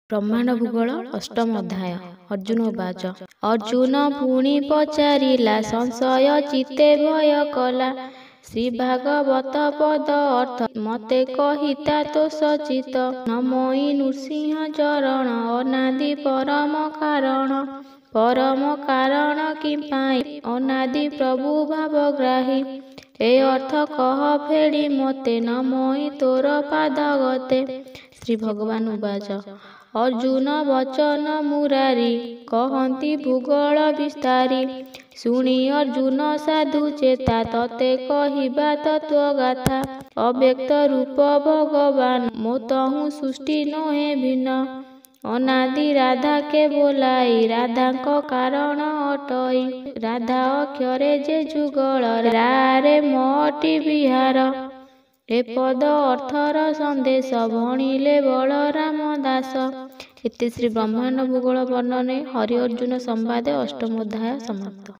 ବ୍ରହ୍ମାଣ୍ଡ ଭୂଗୋଳ ଅଷ୍ଟମ ଅଧ୍ୟାୟ। ଅର୍ଜୁନ ଉବାଚ। ଅର୍ଜୁନ ପୁଣି ପଚାରିଲା, ସଂଶୟ ଚିତ୍ତେ ଭୟ କଲା। ଶ୍ରୀ ଭାଗବତ ପଦ ଅର୍ଥ ମତେ କହିତା ତୋଷ ଚିତ। ନମୋଇ ନୃସିଂହ ଚରଣ ଅନାଦି ପରମ କାରଣ। ପରମ କାରଣ କି ପାଇଁ ଅନାଦି ପ୍ରଭୁ ଭାବଗ୍ରାହୀ। ଏ ଅର୍ଥ କହ ଫେଡ଼ି ମୋତେ ନମୋଇ ତୋର ପାଦ ଗତେ। ଶ୍ରୀ ଭଗବାନ ଉବାଚ। ଅର୍ଜୁନ ବଚନ ମୁରାରି କହନ୍ତି ଭୂଗୋଳ ବିସ୍ତାରୀ। ଶୁଣି ଅର୍ଜୁନ ସାଧୁ ଚେତା ତତେ କହିବା ତତ୍ତ୍ୱଗାଥା। ଅବ୍ୟକ୍ତ ରୂପ ଭଗବାନ ମୋ ତହୁଁ ସୃଷ୍ଟି ନୋହେ ଭିନ୍ନ। ଅନାଦି ରାଧା କେ ବୋଲାଇ ରାଧାଙ୍କ କାରଣ ଅଟଇ। ରାଧା ଅକ୍ଷରେ ଯେ ଯୁଗଳ ରାରେ ମଟି ବିହାର। ଏ ପଦ ଅର୍ଥର ସନ୍ଦେଶ ଭଣିଲେ ବଳରାମ ଦାସ। ଇତି ଶ୍ରୀ ବ୍ରହ୍ମାଣ୍ଡ ଭୂଗୋଳ ବର୍ଣ୍ଣନେ ହରି ଅର୍ଜୁନ ସମ୍ବାଦେ ଅଷ୍ଟମ ଅଧ୍ୟାୟ ସମାପ୍ତ।